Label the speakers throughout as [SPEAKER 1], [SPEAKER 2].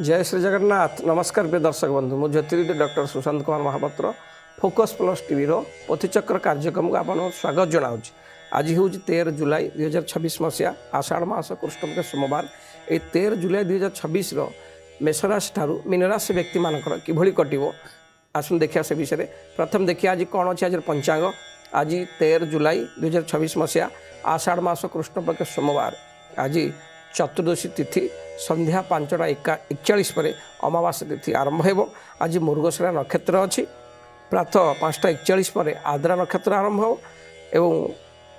[SPEAKER 1] जय श्री जगन्नाथ। नमस्कार प्रिय दर्शक बंधु, मु ज्योतिर्विद doctor Sushant Kumar Mahapatra focus plus TV Pothichakra कार्यक्रम को आपको स्वागत जनाऊँ। आज हूँ 13 जुलाई 2026 मसीहा आषाढ़ मास कृष्ण सोमवार। ये 13 जुलाई 2026 मेषराशि ठारू मीनराशि व्यक्ति मानकर किभଳି कटिवो आसुन देखिया से विषय। प्रथम देखिए आज कौन अच्छे आज पंचांग। आज 13 जुलाई 2026 मसीहा आषाढ़ मास कृष्ण पक्ष सोमवार। आज चतुर्दशी तिथि संध्या 5:41 पर अमावास्या तिथि आरंभ हो। आज मृगशिरा नक्षत्र अच्छी प्रातः 5:41 पर आद्रा नक्षत्र आरंभ हो एवं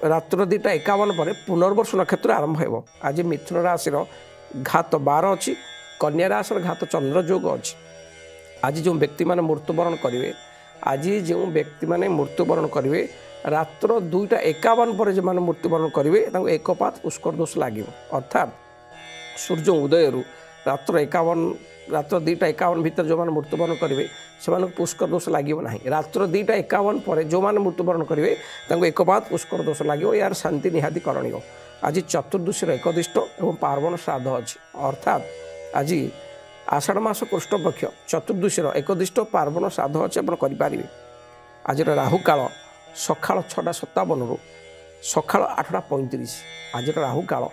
[SPEAKER 1] रात्र 2:51 पर पुनर्वसु नक्षत्र आरंभ हो। आज मिथुन राशि घात 12 अच्छी, कन्या राशि घात चंद्र जोग अच्छी। आज जो व्यक्ति मैंने मृत्युवरण करेंगे, आज जो व्यक्ति मैंने मृत्युवरण करेंगे रात्र 2:51 पर जो मैंने मृत्युवरण करेंगे एकपात पुष्कर दोष लगे। अर्थात सूर्य उदय रात्र 2:51 भितर जो मैंने मृत्युवरण करेंगे से पुष्कर दोष लगे ना। रात्र 2:51 पर जो मैंने मृत्युवरण करेंगे एकपात पुष्कर दोष लगे। यार शांति निहाती करणीय। आज चतुर्दशी एकदिष्ट और पार्वण श्राद्ध अच्छी। अर्थात आज आषाढ़ मास कृष्ण पक्ष चतुर्दशी एकदिष्ट पार्वण श्राद्ध अच्छे आप करें। आज राहु काल सका 6:57 सका 8:35। आज राहु काल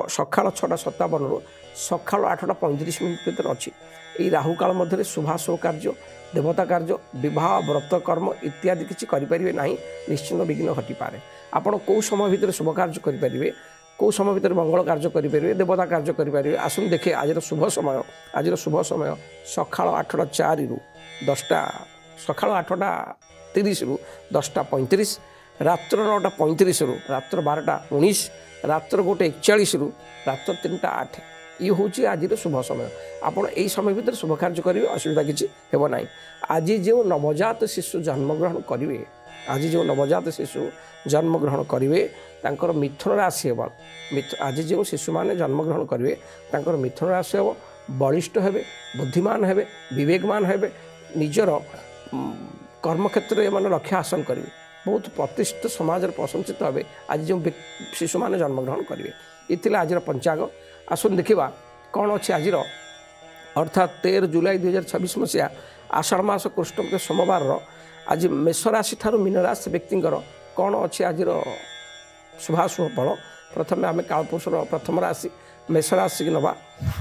[SPEAKER 1] सका 6:57 सका 8:35 भर अच्छी। यही राहु काल मध्य शुभाशुभ कार्य, देवता कार्य, विवाह, व्रत, कर्म इत्यादि किसी करें ना। निश्चित विघ्न घटीपे। आपड़ कौ समय भितर शुभ कार्य करेंगे, कौ समय भितर मंगल कार्य करेंगे, देवता कार्य करेंगे। आसुन देखिए आज शुभ समय। आज शुभ समय सका 8:04 10टा, सका 8:30 10:35, रात्र 9:35 रात्र 12:19, रात्र 1:41 रात्र 3:08। ये हूँ आज शुभ समय। आपड़ यही समय भितर शुभ कार्य करेंगे, असुविधा किसी हेब ना। आज जो नवजात शिशु जन्मग्रहण करेंगे, आज जो नवजात शिशु जन्मग्रहण करेंगे तांकर मिथुन राशि हे। आज जो शिशु मैंने जन्मग्रहण करेंगे मिथुन राशि हे, बलिष्ठ हे, बुद्धिमान हे, विवेकमान हे, निजर कर्मक्षेत्र में लक्ष्य हासिल करेंगे, बहुत प्रतिष्ठित समाज प्रशंसित हे। आज जो शिशु मैंने जन्मग्रहण करेंगे ये आज पंचांग। आसुन देखा कौन अच्छे आज अर्थात 13 जुलाई 2026 मसीहा आषाढ़ मास कृष्ण के सोमवार आज मेषराशि ठारू मीनराशि व्यक्ति कौन अच्छे आज शुभाशुभ फल। प्रथम आम कालपुरुषर प्रथम राशि मेषराशि की नवा।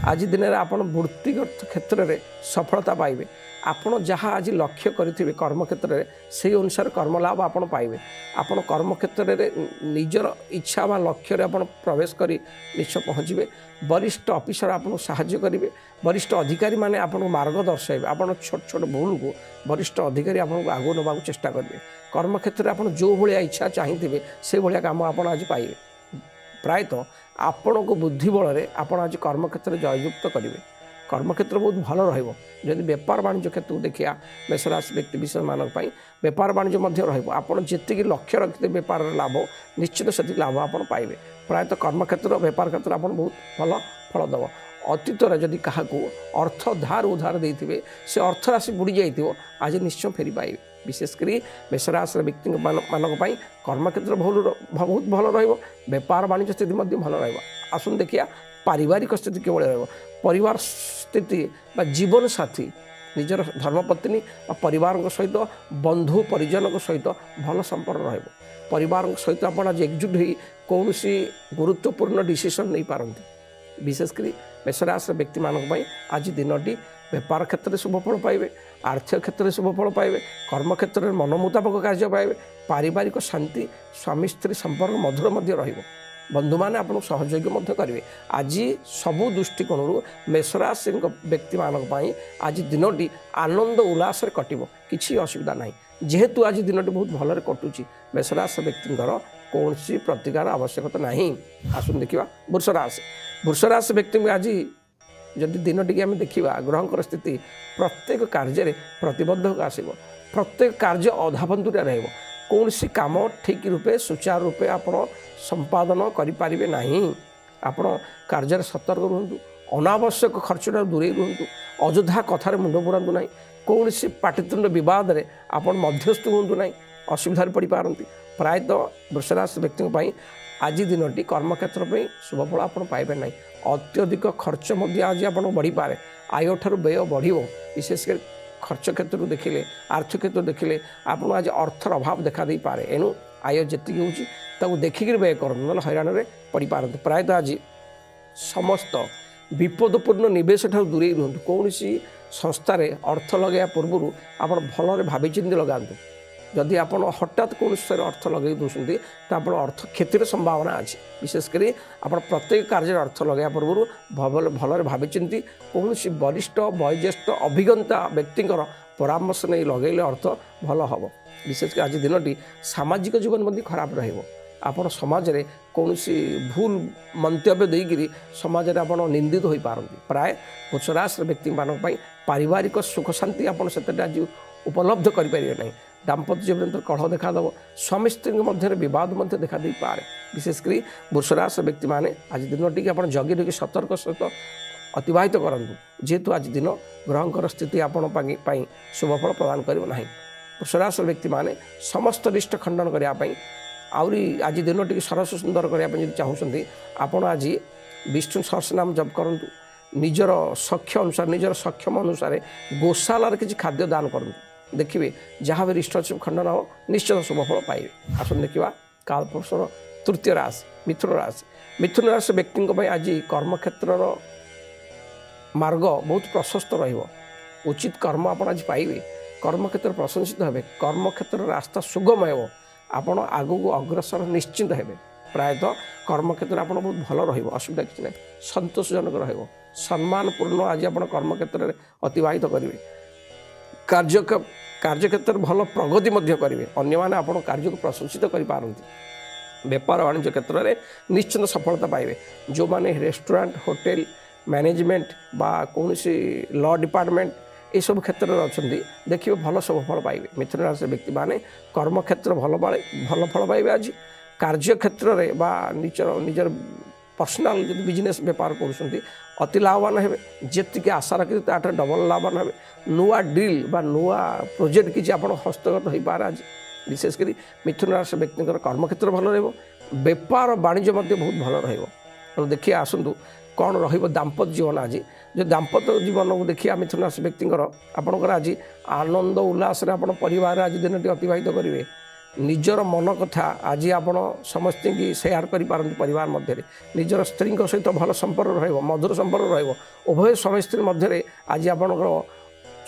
[SPEAKER 1] आज दिन में आप वृत्तिगत क्षेत्र में सफलता पाइबे। आपड़ जहाँ आज लक्ष्य करेंगे कर्म क्षेत्र में से अनुसार कर्म लाभ आप पाइबे। आपड़ कर्म क्षेत्र में निजर इच्छा व लक्ष्य आप प्रवेश कर निश्चय पहुँचे। वरिष्ठ ऑफिसर आपको साहाय्य करेंगे, वरिष्ठ अधिकारी माने आपको मार्ग दर्शाइबे। आप छोट छोट भूल को वरिष्ठ अधिकारी आपको आगू नवा चेष्टा करेंगे। कर्म क्षेत्र में आप जो भाया इच्छा चाहिए से भाया काम आप आज पाइबे। प्रायतः आपण को बुद्धि बल में आप आज कर्म क्षेत्र जययुक्त करेंगे। कर्मक्षेत्र बहुत भल रही। बेपार वाणिज्य क्षेत्र को देखिए मेषराशि व्यक्ति विषय मानक बेपार वाणिज्य रही लक्ष्य रखते बेपार लाभ निश्चित से लाभ आप पाइबे। प्रायतः कर्मक्षेत्र बेपार क्षेत्र आप बहुत भल फल दब। अतीत जदि क्या अर्थ धार उधार देते से अर्थ राशि बुड़ी जाइए आज निश्चय फेरी पाइबे। विशेषकर मेषराशि व्यक्ति मानक कर्मक्षेत्र बहुत भल रेपार वाणिज्य स्थिति भल रही। आसुन देखिए पारिवारिक स्थिति केवल रही। परिवार स्थिति जीवन साथी निजर धर्मपत्नी परिवार सहित बंधु परिजन सहित भल संपर्क रहिबो। परिवार सहित आप आज एकजुट हो कौन गुरुत्वपूर्ण डिसीजन नहीं पारती। विशेषकर मेषराशि व्यक्ति मानक आज दिनटी बेपार क्षेत्र में शुभफल पाइबे, आर्थिक क्षेत्र में शुभफल पाइबे, कर्म क्षेत्र में मन मुताबक कार्य पाइबे, पारिवारिक शांति, स्वामी स्त्री संपर्क मधुर मध्य रहिबो। बंधु मैंने आपको सहयोग करेंगे। आज सबू दृष्टिकोण मेषराशि व्यक्ति मानक आज दिनटी आनंद उल्लास कटिबो, किसी असुविधा ना। जेहेतु आज दिनटी बहुत भलरे कटुची मेषराशि व्यक्ति कौन प्रतिकार आवश्यकता ना। आसुन देखा वृषराशि। वृषराशि व्यक्ति आज जदि दिनटी आम देखा ग्रहंकर स्थिति प्रत्येक कार्य प्रतिबद्धक आसब। प्रत्येक कार्य अधाबंधुरा रहिबो। कौन सी काम ठीक रूपे सुचारू रूपे आप संपादन करें ना। आप कार्य सतर्क रुहतु, अनावश्यक खर्चटा दूरे रुहतु, अଯୋଧ୍ୟା कथार मुंड पुरातु ना। कौन सी पाटितुंड बद आप मध्यस्थ हूँ ना, असुविधा पड़ पारती। प्रायतः वृषराशि व्यक्ति आज दिनटी कर्मक्षेत्र शुभफल आप पाइबे ना। अत्यधिक खर्च आज आप बढ़ी पारे। आय ठार व्यय बढ़ विशेषकर खर्च क्षेत्र देखिले आर्थिक क्षेत्र देखिले आपन आज अर्थर अभाव देखा दे पारे एणु आय जी हो देखिक व्यय कर हैरान में पड़ पारती प्रायतः आज समस्त विपदपूर्ण निवेश ठार दूरे रुहतु कौन संस्थार अर्थ लगे पूर्व आप भल भाई लगातु जदि आप हठात कौन अर्थ लगे दूसरी तो आप अर्थ क्षतिर संभावना अच्छी विशेषकर आप प्रत्येक कार्य अर्थ लगे पूर्व भल भाई कौन वरिष्ठ वयोज्येष्ठ अभिज्ञता व्यक्ति परामर्श नहीं लगे अर्थ भल हम विशेषकर आज दिन सामाजिक जीवन खराब रहा समाज रे कौन भूल मंतव्य देकर समाज रे आपण निंदित हो पारती प्राय वृष राशि व्यक्ति मानी पारिवारिक सुख शांति आप आज उपलब्ध करें ना दाम्पत्य जीवन कलह देखादेव स्वामी स्त्री मध्य बद देखा दे पारे विशेषकर वृष राशि व्यक्ति मैंने आज दिन टी आप जगी रखी सतर्क सहित अतिवाहित करूँ जेहेतु आज दिन ग्रहंकर स्थिति आपण शुभफल प्रदान करना वृष राशि व्यक्ति मैंने समस्त रिष्ट खंडन करने आउरी आज दिन टी सरस सुंदर करने चाहूँगी आपड़ आज विष्णु सहस्रनाम जप करूँ निजर सख्य अनुसार निजर सक्षम अनुसार गोशालार किसी खाद्य दान करूँ देखिए जहाँ भी रिष्ट खंडन हो निश्चित शुभफल पाइबे आसन देखा कालपुरुषर तृतीय राशि मिथुन राशि व्यक्ति आज कर्मक्षेत्र मार्ग बहुत प्रशस्त उचित कर्म आप आज पाइबे कर्मक्षेत्र प्रशंसित हे कर्मक्षेत्र रास्ता सुगम हो आपण आगू अग्रसर निश्चिंत हेबे प्रायतः कर्मक्षेत्र आप बहुत भल रसुविधा किसी ना सतोषजनक सम्मानपूर्ण आज आप कर्मक्षेत्र में अतिवाहित करेंगे कार्यक्षेत्र भल प्रगति करेंगे अन्य आप कार्य को प्रशंसित करपारती बेपार वाणिज्य क्षेत्र में निश्चित सफलता पाइबे जो माने रेस्टोरेंट होटेल मैनेजमेंट बा कौन लॉ डिपार्टमेंट ये सब क्षेत्र में अच्छा देखिए भल सफल पाइबे मिथुन राशि व्यक्ति माने कर्मक्षेत्र भल फल पाइबे आज कार्यक्षेत्र में बा निजर पर्सनाल जो बिजनेस बेपार कर अति लाभवान हे जी आशा रखी डबल लाभवान हे नुआ डील बा नुआ प्रोजेक्ट किसी आप हस्तगत हो पारे आज विशेषकर मिथुन राशि व्यक्ति कर्मक्षेत्र भल बेपार वाणिज्य बहुत भल रही देखिए आसतु कौन दाम्पत्य जीवन आज जो दाम्पत्य जीवन को देखिए मिथुन राशि व्यक्ति आपंकर आज आनंद उल्लास परिवार आज दिन टी अतिवाहित करेंगे निजर मन कथा आज आप समस्त की सेयार करें परिवार मध्य निजर स्त्री सहित भल संपर्क मधुर संपर्क उभय स्वामी स्त्री मध्य आज आप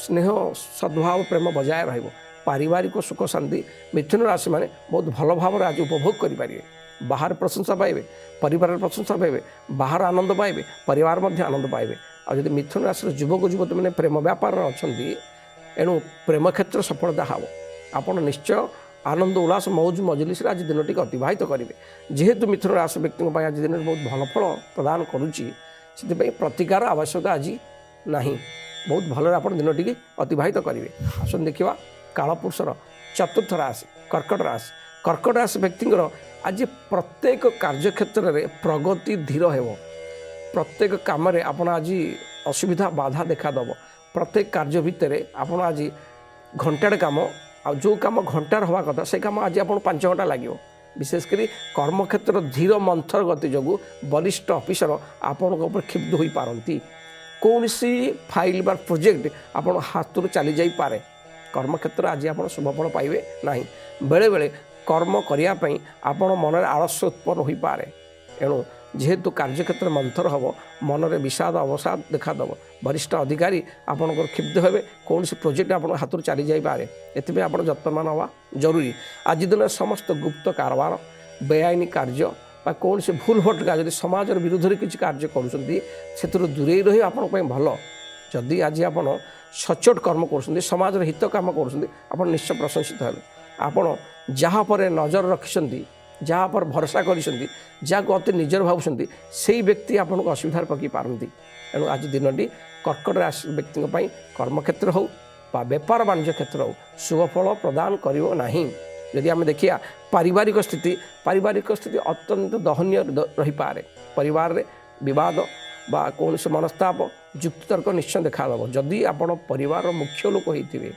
[SPEAKER 1] स्नेह सद्भाव प्रेम बजाय पारिवारिक सुख शांति मिथुन राशि माने बहुत भल भाव आज उपभोग करेंगे बाहर प्रशंसा पाइबे परिवार प्रशंसा पाइबे बाहर आनंद पाइबे परिवार मध्य आनंद पाइबे और जब मिथुन राशि युवक युवती मैंने प्रेम व्यापार अच्छा एणु प्रेम क्षेत्र सफलता हम आपड़ निश्चय आनंद उल्लास मौज मजलिस आज दिन टी अतिवाहित करेंगे जेहेतु मिथुन राशि व्यक्ति आज दिन बहुत भल फल प्रदान करुच्ची से प्रतिकार आवश्यकता आज ना बहुत भल आप दिन टी अतिवाहित करेंगे आसन देखा कालपुरुषर चतुर्थ राशि कर्कट राशि व्यक्ति आज प्रत्येक कार्यक्षेत्र में प्रगति धीर हो प्रत्येक काम आप आज असुविधा बाधा देखादेव प्रत्येक कार्य भितर आप आज घंटाटे काम जो काम घंटार हवा कथा से कम आज आप 5 घंटा लगे विशेषकर कर्मक्षेत्र धीर मंथर गति जो वरिष्ठ ऑफिसर आपण क्षिप्त हो पारती कौन सी फाइल बा प्रोजेक्ट आप हाथ चली जापे कर्मक्षेत्र आज आप शुभफल पाइबे ना बेले बेले कर्म करने आपण मन आलस्य उत्पन्न हो पारे एणु जेहेतु कार्यक्षेत्र मंथर हम मन में विषाद अवसाद देखादेव वरिष्ठ अधिकारी आपंकर क्षिप्त हे कौन प्रोजेक्ट आप हाथ चली जापे एथि आप जत्नवान हवा जरूरी आज दिन समस्त गुप्त कारबार बेआईन कार्य कौन से भूल भटका जब समाज विरुद्ध में किसी कार्य कर दूरे रही आपण भल जदि आज आप सचोट कर्म कर समाज हित काम कर निश्चय प्रशंसित है आपण जहाँ पर नजर रखिंट जहाँ पर भरोसा कर अति निजर भावुं से व्यक्ति आपन को असुविधार पकई पारती एणु आज दिन टी कर्कट राशि व्यक्ति कर्मक्षेत्र हो बा बेपार वाणिज्य क्षेत्र हो शुभफल प्रदान करिवो नाही। यदि आम देखिया पारिवारिक स्थिति अत्यंत दहनीय रही पारे परिवार रे विवाद बा कौन से मनस्ताप युक्तितर्क निश्चय देखादेव जदि आपण परिवार मुख्य लोक होते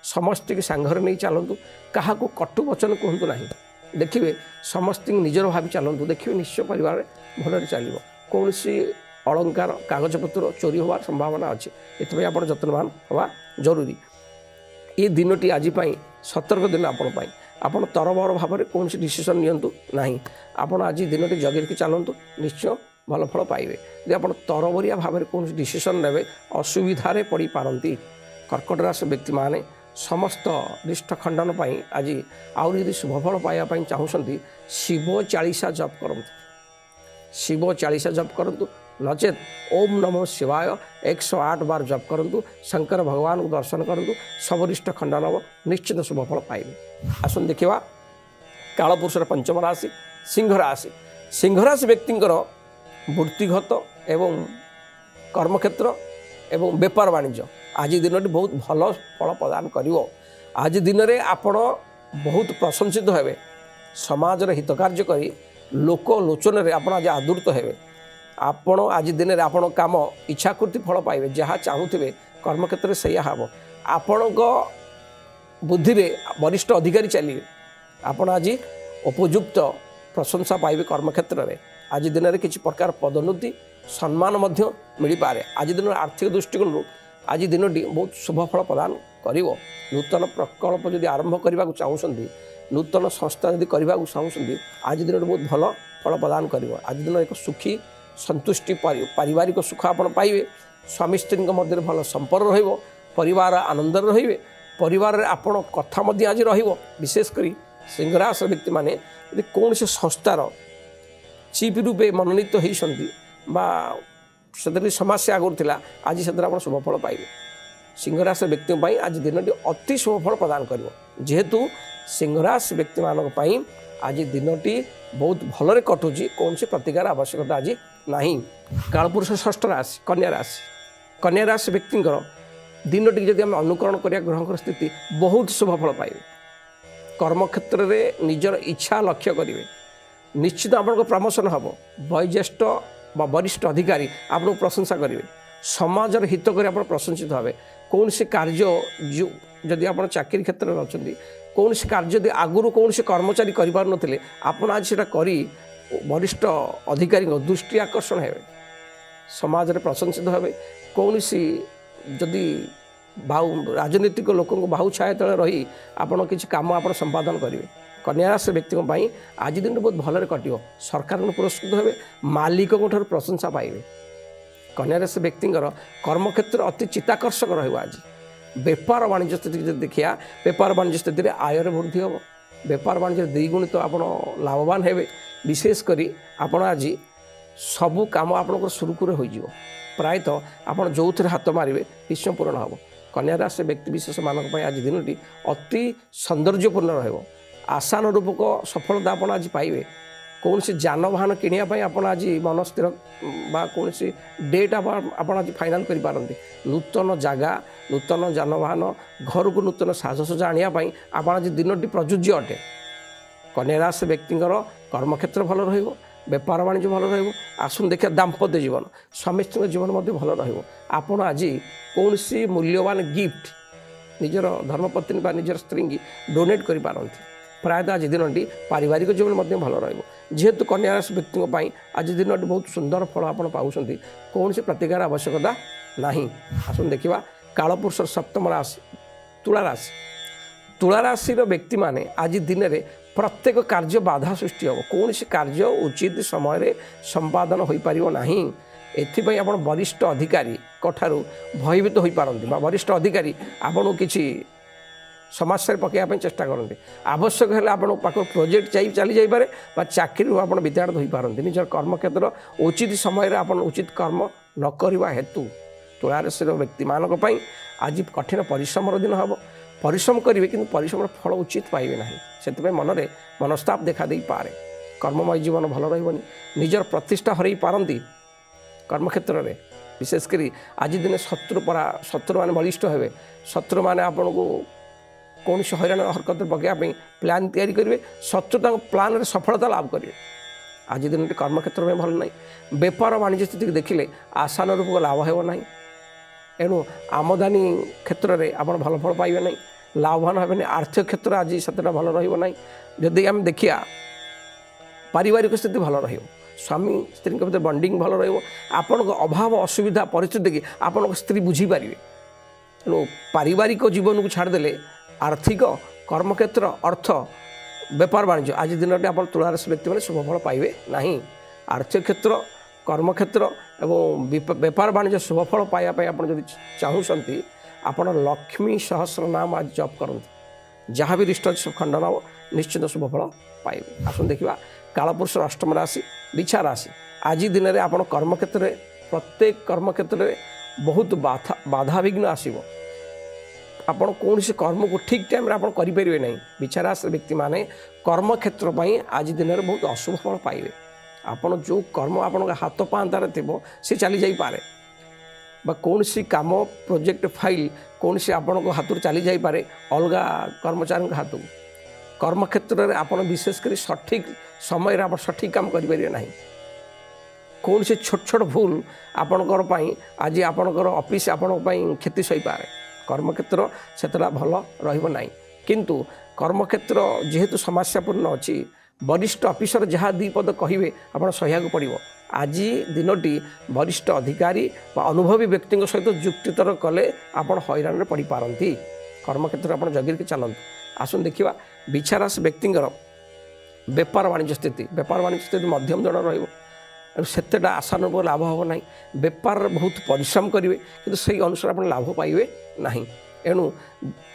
[SPEAKER 1] समस्त की सांघर नहीं चलतु क्या कटु वचन कहतु ना देखिए समस्त निजर भावी चलतु देखिए निश्चय परिवार भल चलो कौन सी अलंकार कागजपत्र चोरी होवार संभावना अच्छे एथि आप जत्नवान हवा जरूरी। ये दिनटी आज सतर्क दिन आपण तरबर भाव में कौन डिसीजन नियंतु नहीं। आपण आज दिनटी जगह चलतु निश्चय भल फल पाइबे। यदि आप तरबरिया भाव में कौन डिसीजन ने असुविधार पड़ पारती कर्कट राशि व्यक्ति माने समस्त रिष्ट खंडन आज आउरी यदि शुभफल पाइबा चाहूँगी शिव 40 जप करूँ, शिव 40 जप करूँ, नचेत ओम नमो शिवाय 108 बार जप करूँ, शंकर भगवान को दर्शन करूँ, सबरिष्ट खंडन हम निश्चित शुभफल पाइबे। आसन देखा कालपुरुषर पंचम राशि सिंह राशि। सिंह राशि व्यक्तिंकर वृत्तिगत एवं कर्मक्षेत्र एवं बेपार वाणिज्य आज दिन बहुत भल फल प्रदान करिवो। आज दिन में आपण बहुत प्रशंसित हेबे, समाजर हित कार्य करी लोक लोचन रे आपण आज आदृत हेबे। आपण आज दिन में आपण काम इच्छाकृति फल पाइबे, जहाँ चाहूथिबे कर्मक्षेत्र से हम आपण बुद्धि रे वरिष्ठ अधिकारी चलिए। आपण आज उपयुक्त प्रशंसा पाइबे कर्मक्षेत्र में। आज दिन में किसी प्रकार पदोन्नति सम्मान मिल पारे। आज दिन आर्थिक दृष्टिकोण आज दिनटी बहुत शुभफल प्रदान करिवो। नूतन प्रकल्प जदि आरंभ करने को चाहूँगी, नूतन संस्था जदि करने को चाहूँगी, आज दिन बहुत भल फल प्रदान करिवो। आज दिन एक सुखी संतुष्टि पारिवारिक सुख आप पाइबे। स्वामी स्त्री मध्य भल संपर्क रहिबो, परिवार आनंद रहिबे, परिवार आपण कथा मध्य आज रहिबो। विशेषकर सिंह राशि व्यक्ति माने यदि कौन से संस्थार चीफ रूपे मनोनीत होती से समस्या आगुरी थिला, आज से आप शुभफल पाइबे। सिंह राशि व्यक्ति आज दिनटी अति शुभफल प्रदान करिवो। जेहेतु सिंह राशि व्यक्ति मानक आज दिनटी बहुत भलरे कटुची, कौन से प्रतिकार आवश्यकता आज नहीं। कालपुरुष षष्ठ राशि कन्या राशि। कन्या राशि व्यक्तिंकर दिनटी जदि आम अनुकरण करिया ग्रहण स्थिति बहुत शुभफल पाइबे। कर्मक्षेत्र में निजर इच्छा लक्ष्य करेंगे, निश्चित आपको प्रमोशन हम। वयोज्येष्ठ वरिष्ठ अधिकारी आपको प्रशंसा करेंगे, समाजर हित कर प्रशंसित हे। कौन से कार्य जो जदि आप चाकरी क्षेत्र में अच्छा कौन से कार्य यदि आगुरी कौन से कर्मचारी करें आप आज से वरिष्ठ अधिकारी दृष्टि आकर्षण हे, समाज में प्रशंसित हे। कौन सी जदि बाहु राजनीतिक लोक बाहु छाया तले रही आपड़ किसी कम आप संपादन करेंगे। कन्या राशि व्यक्ति आज दिन बहुत भलरे कटिव। सरकार पुरस्कृत हे, मालिक प्रशंसा पाइबे। कन्या राशि व्यक्तिंकर कर्मक्षेत्र अति चित्ताकर्षक रहिबो। आज बेपार वाणिज्य स्थिति देखिया, बेपार वाणिज्य स्थिति में आयर वृद्धि हम, बेपार वाणिज्य द्विगुणित तो आप लाभवान हेबे। विशेषकर आपड़ आज सबू काम आपंकर सुरुखुरे हो प्रायतः आप जो थे हाथ मारे निश्चय पूरण हम। कन्या राशि व्यक्ति विशेष मानक आज दिनटी अति सौंदर्यपूर्ण रहिबो। आशानुरूपक सफलता आप आज पाइबे। कौन सी जानवाहन किणापी आप आज मन स्थिर बा कौन सी डेट आप आज फाइनाल करें। नूतन जगह नूतन जानवाहन घर को नूतन साजसजा आने आप आज दिनटी प्रযোज्य अटे। कन्या राशि व्यक्तिंकर कर्मक्षेत्र भल रहिबो, बेपार वाणिज्य भल रहिबो। आसुन देखिए दाम्पत्य जीवन स्वामी स्त्री जीवन मध्य भल रहिबो। आपण आज कौन सी मूल्यवान गिफ्ट निजर धर्मपत्नी बा निजर स्त्री की डोनेट करि पारंती। प्रायतः आज दिनटी पारिवारिक जीवन मध्य भल रहिबो। जेहेतु कन्या राशि व्यक्ति आज दिनटी बहुत सुंदर फल आप पाउछंती, कौन सी प्रतिकार आवश्यकता नहीं। आसुन देखिबा कालपुरुष सप्तम राशि तुला राशि। तुला राशिर व्यक्ति माने आज दिन में प्रत्येक कार्य बाधा सृष्टि हम। कौन सी कार्य उचित समय संपादन हो पार ना। एथिपाई आप वरिष्ठ अधिकारी ठारू भयभीत हो पारती, वरिष्ठ अधिकारी आपको किसी समस्या पकड़ा चेष्टा करते। आवश्यक है आप प्रोजेक्ट चली जापे चाकरी आप विताड़ित हो पारती। निजर कर्मक्षेत्र उचित समय आप उचित कर्म न करवा हेतु तुला राशि व्यक्ति मानक आज कठिन परिश्रम दिन हम। परिश्रम करेंगे कि परिश्रम फल उचित पाइबे ना, से मन में मनस्ताप देखा दे पारे। कर्ममय जीवन भल रही, निजर प्रतिष्ठा हरई पारती कर्मक्षेत्र में। विशेषकर आज दिन शत्रु शत्रु मान बलिष्ठ हे। शत्रु मैंने आपन को कौन से हैरान हरकत पकड़ापी प्लां तैयारी करेंगे, शत्रु प्लान सफलता लाभ करेंगे। आज दिन कर्मक्षेत्र में भल ना। बेपार वाणिज्य स्थिति देखिले आशानुरूप लाभ हो ना। एणु आमदानी क्षेत्र में आप भल फल पाइबे ना, लाभवान हे। आर्थिक क्षेत्र आज सतटा भल रही ना। जदि आम देखिया पारिवारिक स्थिति भल रही, स्वामी स्त्री भर बंडिंग भल आपण अभाव असुविधा परिस्थिति कि आपण स्त्री बुझीपारे तेणु पारिवारिक जीवन को छाड़देले आर्थिक कर्मक्षेत्र अर्थ बेपार वाणिज्य आज दिन में आप तुलाराशि व्यक्ति मैंने शुभफल पाइबे ना आर्थिक क्षेत्र कर्मक्षेत्र एवं बेपार वाणिज्य शुभफल पाइबापी आप चाहूँगी आपण लक्ष्मी सहस्र नाम आज जप करते जहाँ भी रिष्ट खंडन हो निश्चित शुभफल पाइबे। आसन देखा कालपुरुष अष्टम राशि बिछा राशि आज दिन में आप कर्मक्षेत्र में प्रत्येक कर्मक्षेत्र में बहुत बाधा विघ्न आसो आपण कौन से कर्म को ठीक टाइम आप करें ना बिछा राशि व्यक्ति माने कर्मक्षेत्र आज दिन में बहुत अशुभ फल पाइबे। आपण जो कर्म आपण हाथ पांतार थी सी चली जापे कौन सी काम प्रोजेक्ट फाइल कौन सी आपण हाथ चली जापे अलग कर्मचारी हाथ को कर्मक्षेत्र में आप विशेषकर सठिक समय आप सठिक काम करें ना कौन से छोट छोट भूल आपणकर आज आपणकर ऑफिस आपण क्षति सही पारे कर्मक्षेत्र से भल रहा किंतु कर्मक्षेत्र जेहेतु समस्यापूर्ण अच्छी वरिष्ठ ऑफिसर जहाँ दी पद कहे आप सह्या पड़ो आज दिनटी वरिष्ठ अधिकारी अनुभवी व्यक्ति सहित जुक्तितर कले आप हैरान पड़ पारती कर्मक्षेत्र आप जगिर के चलतु। आसन देखा बिछाराश व्यक्तिर बेपार वाणिज्य स्थिति मध्यम जन रतेटा आशानुरूप लाभ हम ना बेपार बहुत परिश्रम करेंगे कि से अनुसार आप लाभ पाइबे ना एणु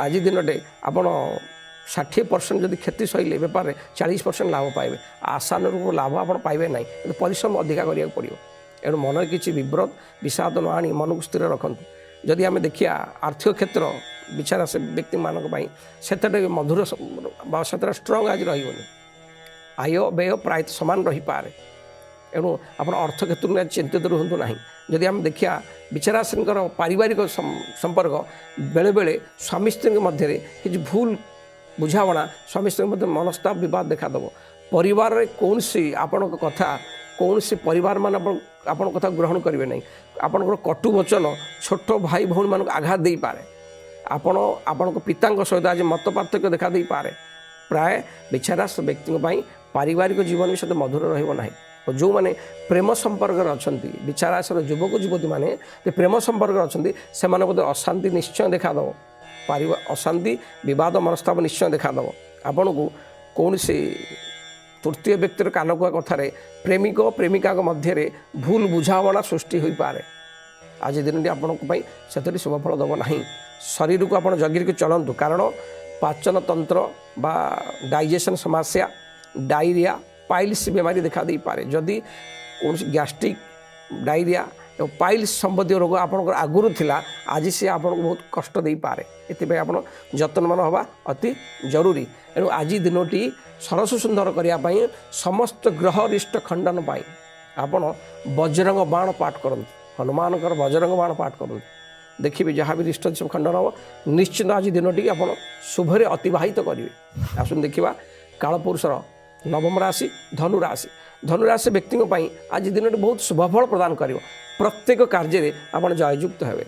[SPEAKER 1] आज दिन आप 60% जदि क्षति सहिले बेपार में 40% लाभ पाइबे आशानुरूप लाभ आप पाइबे ना परिश्रम अधिका करा पड़ो एणु मन किसी विव्रत विषाद न आनी मन को स्थिर रखु जदि आम देखिया आर्थिक क्षेत्र बिछारा से व्यक्ति मानी से मधुर से स्ट्रंग आज रही आय व्यय प्राय सामान रही पारे एणु आप अर्थ क्षेत्र में चिंतित रुहतु ना जदि आम देखिया बिछाराश्री पारिवारिक संपर्क बेले बेले स्वामी स्त्री मध्य कि भूल बुझावना स्वामी स्त्री मध्य मनस्ताप बद देखादेव परिवार रे कौन सी आपण कथा कौन सी परिवार मान आपण कथा ग्रहण करेंगे ना आपण कटु वचन छोट भाई भौणी मान आघात दे पारे आपण पिता सहित आज मत पार्थक्य देखा दे पारे प्राय बिछाराश व्यक्ति पारिवारिक जीवन भी सहित मधुर रहा जो मैंने प्रेम संपर्क अच्छा बिछाराशर युवक युवती मैंने प्रेम संपर्क अच्छा से अशांति निश्चय देखादेव अशांति विवाद मनस्ताप निश्चय देखादेव आपण को कौन से तृतीय व्यक्तिर कानकुआ कथार प्रेमिक प्रेमिका मध्य भूल बुझावना सृष्टि हो पारे आज दिन आपण से शुभफल देव ना शरीर को आप जगिर के चलतु कारण पाचन तंत्र बा डाइजेशन समस्या डायरिया पाइल्स बीमारी देखा दे पारे जदि कौन गैस्ट्रिक डायरिया और पाइल्स संबंधी रोग आपंकर आगुरी थिला आज सी आपको बहुत कष्ट दे पारे ये आप जत्नवान हवा अति जरूरी एणु आज दिनटी सरस सुंदर करने समस्त ग्रह रिष्ट खंडन पाई आपण वज्रंग बाण पाठ करते हनुमान वज्रंग बाण पाठ करते देखिए जहाँ भी रिष्ट खंडन हम निश्चित आज दिनटी आप शुभरे अतिवाहित करेंगे। आसन देखा कालपुरुषर नवम राशि धनुराशि व्यक्ति आज दिन बहुत शुभफल प्रदान कर प्रत्येक कार्य आप जययुक्त हेबे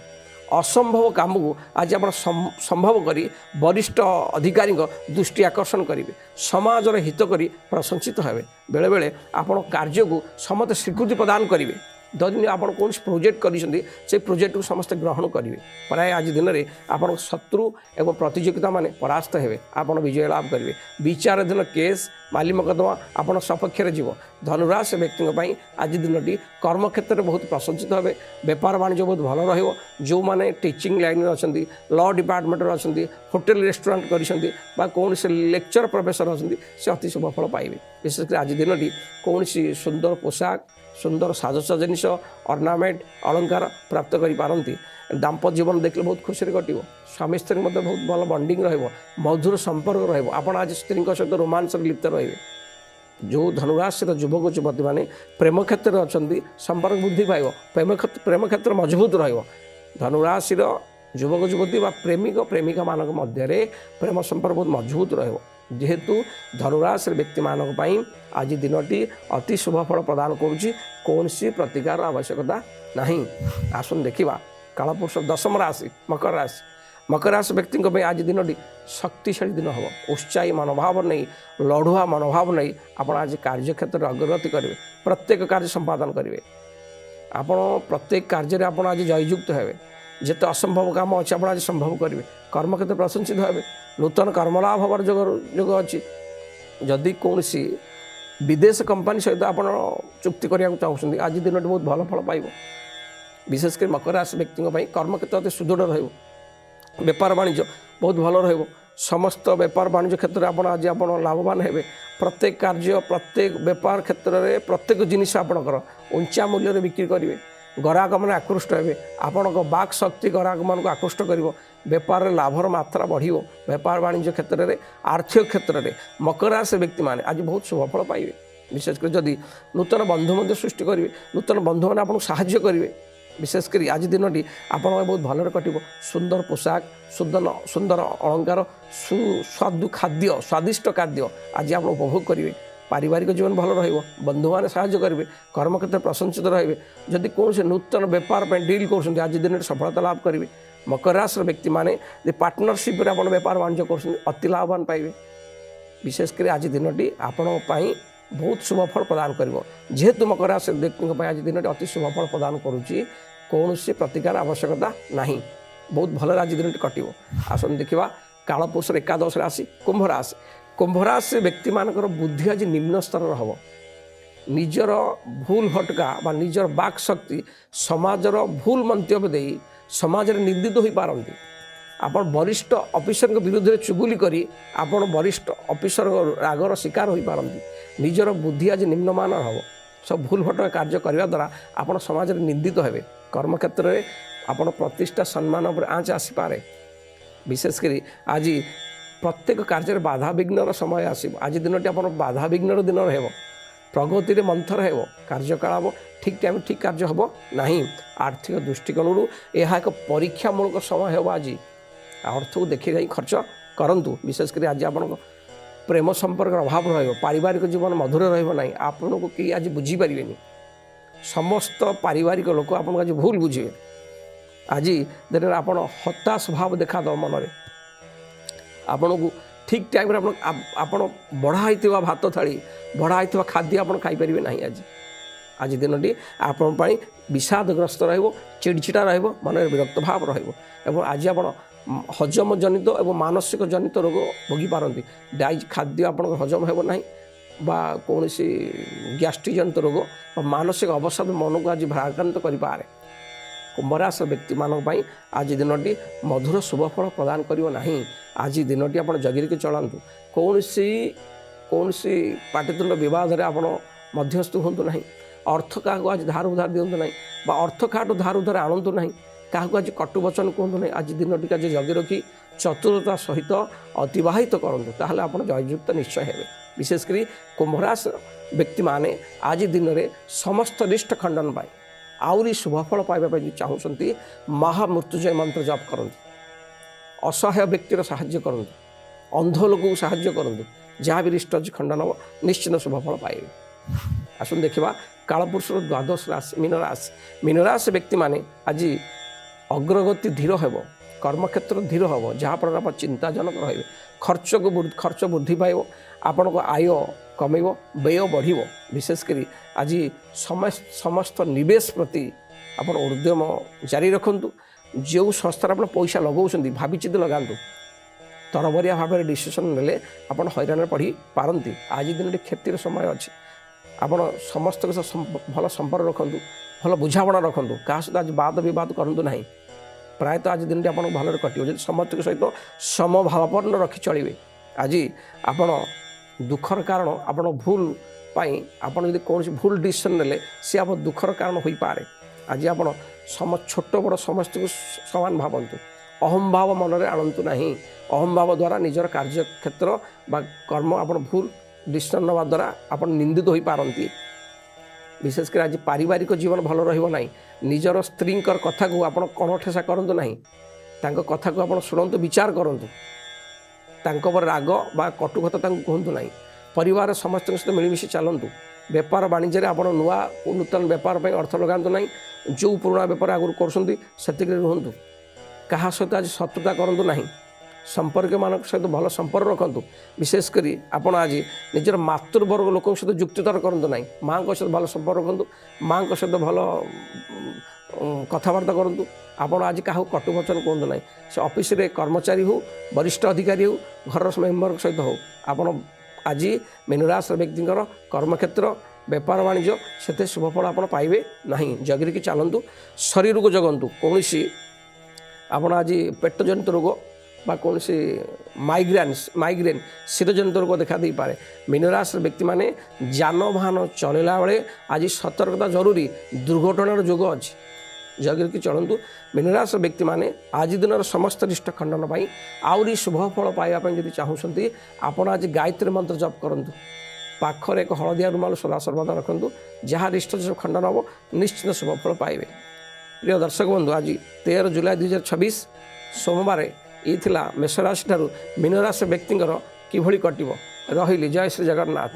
[SPEAKER 1] असंभव काम को आज आप संभव करी वरिष्ठ अधिकारी दृष्टि आकर्षण करेंगे समाजर हित करी प्रशंसित हेबे बेले बेले आपण कार्य को समस्त स्वीकृति प्रदान करेंगे जदि आप कौन प्रोजेक्ट कर प्रोजेक्ट को समस्त ग्रहण करेंगे प्राय आज दिन में आप शत्रु एवं प्रतियोगिता माने परास्त हेबे आप विजय लाभ करेंगे विचाराधीन केस माली मकदमा आप सपक्ष जीव धनुराशि व्यक्ति आज दिन कर्मक्षेत्र में बहुत प्रशंसित हे बेपार वाणिज्य बहुत भल रो मैंने टीचिंग लाइन अच्छा लॉ डिपार्टमेंट अच्छा होटेल रेस्टोरेंट कर कौन से लेक्चर प्रोफेसर अच्छा से अति शुभफल पाइबे विशेषकर आज दिन कौन सी सुंदर पोशाक सुंदर साजसज्जा जिनिस अर्नामेंट अलंकार प्राप्त करी दाम्पत्य जीवन देखले बहुत खुशी कटो स्वामी स्त्री मध्य बहुत भल बंडिंग मधुर संपर्क रहा आज स्त्री सहित रोमांस लिप्त रे जो धनुराशि युवक युवती मैंने प्रेम क्षेत्र अच्छा संपर्क वृद्धि पाइब प्रेम क्षेत्र मजबूत धनुराशि युवक युवती प्रेमिक प्रेमिका मान मध्य प्रेम संपर्क बहुत मजबूत जेहेतु धनुराशि व्यक्ति मानक आज दिनटी अति शुभफल प्रदान कौन सी प्रतिकार आवश्यकता नहीं। आसन देखा कालपुरुष दशम राशि मकर राशि मकर राशि व्यक्ति आज दिन शक्तिशाली दिन हम उत्साही मनोभाव नहीं लड़ुआ मनोभाव नहीं आपड़ आज कार्यक्षेत्र में अग्रगति करेंगे प्रत्येक कार्य संपादन करेंगे आपण प्रत्येक कार्य आप आज जययुक्त हे जिते असंभव काम अच्छे आप आज संभव करेंगे कर्मक्षेत्र प्रशंसित हे नूतन कर्मलाभ हबार जोग अच्छी जदि कौन विदेश कंपनी सहित आप चुक्ति करने चाहते आज दिन बहुत भल फल पाइब विशेषकर मकर राशि व्यक्ति कर्मक्षेत्र अति सुदृढ़ रही बेपार वाणिज्य बहुत भल रही समस्त बेपार वाणिज्य क्षेत्र में आप आज आप लाभवान हे प्रत्येक कार्य प्रत्येक बेपार क्षेत्र में प्रत्येक जिनिस आपणकर उंचा मूल्य बिक्री करेंगे ग्राहक मैंने आकृष्ट हे आपण बाक शक्ति ग्राहक मान आकृष्ट कर बेपार लाभर मात्रा बढ़ बेपार वाणिज्य क्षेत्र में आर्थिक क्षेत्र में मकर राशि व्यक्ति मैंने आज बहुत शुभफल पाइबे विशेषकर जदि नूतन बंधु मध्य सृष्टि करेंगे नूतन बंधु मैंने आपको साहाय्य करेंगे विशेषकर आज दिन आप बहुत भलरे कटिब सुंदर पोशाक सुंदर अलंकार सुस्वादु खाद्य स्वादिष्ट खाद्य आज आप उपभोग करेंगे पारिवारिक जीवन भल रंधु मैंने साहाय्य करेंगे कर्मक्षेत्र प्रशंसित रहे जदि कौन से नूतन बेपार डील कर आज दिन सफलता लाभ करेंगे मकर राशि व्यक्ति मैंने पार्टनरशिप आप बेपार वाणिज्य कर अति लाभवान पाइबे विशेषकर आज दिन आपण बहुत शुभफल प्रदान कर जेहेतु मकर राशि व्यक्ति आज दिन अति शुभफल प्रदान करुच्ची कौन से प्रतिकार आवश्यकता नहीं बहुत भल आज दिन कटो आसन देखा कालपुरुषर एकादश राशि कुंभ राशि व्यक्ति मानकर बुद्धि आज निम्न स्तर हम निजर भूल भटका बा निजर बाक शक्ति समाजर भूल मंतव्य दे समाज निंदित हो पारती आपण वरिष्ठ ऑफिसर विरुद्ध में चुगुली करी आपण वरिष्ठ ऑफिसर रागर शिकार हो पारती निजर बुद्धि आज निम्नमान हम सब भूल भटका कार्य करने द्वारा आपण समाज निंदित हे कर्मक्षेत्र में आपण प्रतिष्ठा सम्मान पर आँच आसीपे विशेषकर आज प्रत्येक कार्य बाधा विघ्न समय आसो आज दिन आप बाधा विघ्न दिन रह प्रगति मंथर हो कार्यकलाप ठीक टाइम ठीक कार्य हम ना आर्थिक दृष्टिकोण यह एक परीक्षामूलक समय हो आज अर्थ को देखिए जाए खर्च करूँ विशेषकर आज आप प्रेम संपर्क अभाव पारिवारिक जीवन मधुर रही आपन को कहीं आज बुझीपारे समस्त पारिवारिक लोक आपको आज भूल बुझे आज दिन आप हताश भाव देखा दो मन में आपन को ठीक टाइम आप बढ़ाई भात थाली बढ़ाई खाद्य आप खाईपारे ना आज दिन आपण विषादग्रस्त चिड़चिड़ा मन में विरक्त भाव रहा आज आप हजम जनित और मानसिक जनित रोग भोगी पारती डाइज खाद्य आप हजम हो ना बा कौन गैस्ट्रिक जनित रोग मानसिक अवसाद मन को आज भाराक्रांत करें कुंभ राशि व्यक्ति मानी आज दिन मधुर शुभफल प्रदान करना आज दिन आप जगिरी चलातु कौन सी पाटितुंड विवाद आप मध्यस्थ हूँ ना अर्थ क्या आज धार उधार दिंतु ना अर्थ क्या धार उधार आणतु ना क्या आज कटुवचन कहतु ना आज दिन टी आज जगी रखी चतुरता सहित अतिवाहित करूँ ताहले आप जययुक्त निश्चय हे विशेषकर कुंभ राशि व्यक्ति माने आज दिन में समस्त रिष्ट खंडन पाए आउरी शुभफल पाइबा चाहते महामृत्युंजय मंत्र जप करूँ असहाय व्यक्तिर साहाय्य करूँ अंध लोक साहाय्य करूँ जहाँ भी रिष्ट खंडन हम निश्चित शुभफल पाइबे आसन देखा कालपुरुषर द्वादश राशि मीनराशि व्यक्ति माने आज अग्रगति धीर हो कर्मक्षेत्र धीर हम जहाँफल आप चिंताजनक रहे खर्च वृद्धि पाइब आपण को आय कमेब व्यय बढ़ विशेषकर आज समस्त निवेश प्रति आप उद्यम जारी रखु जो संस्था आप पैसा लगाऊँ भाविचित लगातु तरबरिया भाव में डिसीजन ने आप हैरान पढ़ी पारती आज दिन क्षतिर समय अच्छे आप समस्त भल संपर्क रखु भल बुझाणा रखु क्या सहित आज वाद बद करूँ ना प्रायतः आज दिन आप भल कटो समस्त सहित समभावापन्न रखी चलिए आज आप दुखर कारण आप भूल पाई आपड़ कौन भूल डिसीजन ने सी आप दुखर कारण हो पारे आज आप छोट बड़ समस्त को समान भावतु अहम भाव मन में आणतु ना अहम भाव द्वारा निजर कार्य क्षेत्र बा कर्म आप भूल डिसीजन नवा द्वारा आप निंदित हो पारती विशेषकर आज पारिवारिक जीवन भल रहा निजर स्त्री कथा को आप कण ठेसा करूँ ना कथा को आप शुणु विचार करूँ पर राग बा कटुकथा कहतु ना परिवार समस्त सहित मिलमिशि चलतु बेपार वाणिज्य आप नूतन बेपार अर्थ लगातु ना जो पुराणा बेपार आगुरी कर रुहतु କାହା ସହିତ ଆଜି ଶତ୍ରୁତା କରନ୍ତୁ ନାହିଁ। ସମ୍ପର୍କୀୟମାନଙ୍କ ସହିତ ଭଲ ସମ୍ପର୍କ ରଖନ୍ତୁ। ବିଶେଷ କରି ଆପଣ ଆଜି ନିଜର ମାତୃବର୍ଗ ଲୋକଙ୍କ ସହିତ ଯୁକ୍ତିତର୍କ କରନ୍ତୁ ନାହିଁ। ମାଆଙ୍କ ସହିତ ଭଲ ସମ୍ପର୍କ ରଖନ୍ତୁ। ମାଆଙ୍କ ସହିତ ଭଲ କଥାବାର୍ତ୍ତା କରନ୍ତୁ। ଆପଣ ଆଜି କାହାକୁ କଟୁବଚନ କୁହନ୍ତୁ ନାହିଁ। ସେ ଅଫିସରେ କର୍ମଚାରୀ ହେଉ, ବରିଷ୍ଠ ଅଧିକାରୀ ହେଉ, ଘରର ମେମ୍ବରଙ୍କ ସହିତ ହେଉ, ଆପଣ ଆଜି ମୀନରାଶିର ବ୍ୟକ୍ତିଙ୍କର କର୍ମକ୍ଷେତ୍ର, ବେପାର ବାଣିଜ୍ୟ ସେଥିରେ ଶୁଭଫଳ ଆପଣ ପାଇବେ ନାହିଁ। ଜଗିରିକି ଚାଲନ୍ତୁ। ଶରୀରକୁ ଜଗନ୍ତୁ। କୌଣସି ଆପଣ ଆଜି ପେଟଜନିତ ରୋଗ ବା କୌଣସି ମାଇଗ୍ରେନ୍ ଶିରଜନିତ ରୋଗ ଦେଖା ଦେଇପାରେ। ମୀନରାଶିର ବ୍ୟକ୍ତିମାନେ ଯାନବାହନ ଚଳାଇଲା ବେଳେ ଆଜି ସତର୍କତା ଜରୁରୀ। ଦୁର୍ଘଟଣାର ଯୋଗ ଅଛି। ଜଗିରିକି ଚଳନ୍ତୁ। ମୀନରାଶିର ବ୍ୟକ୍ତିମାନେ ଆଜି ଦିନର ସମସ୍ତ ରିଷ୍ଟ ଖଣ୍ଡନ ପାଇଁ ଆହୁରି ଶୁଭଫଳ ପାଇବା ପାଇଁ ଯଦି ଚାହୁଁଛନ୍ତି ଆପଣ ଆଜି ଗାୟତ୍ରୀ ମନ୍ତ୍ର ଜପ କରନ୍ତୁ। ପାଖରେ ଏକ ହଳଦିଆ ରୁମାଲ ସଦାସର୍ବଦା ରଖନ୍ତୁ। ଯାହା ରିଷ୍ଟ ଖଣ୍ଡନ ହେବ ନିଶ୍ଚିତ ଶୁଭଫଳ ପାଇବେ। ପ୍ରିୟ ଦର୍ଶକ ବନ୍ଧୁ, ଆଜି 13 ଜୁଲାଇ 2026 ସୋମବାର ଏଇ ଥିଲା ମେଷରାଶି ଠାରୁ ମୀନରାଶି ବ୍ୟକ୍ତିଙ୍କର କିଭଳି କଟିବ। ରହିଲି। ଜୟ ଶ୍ରୀ ଜଗନ୍ନାଥ।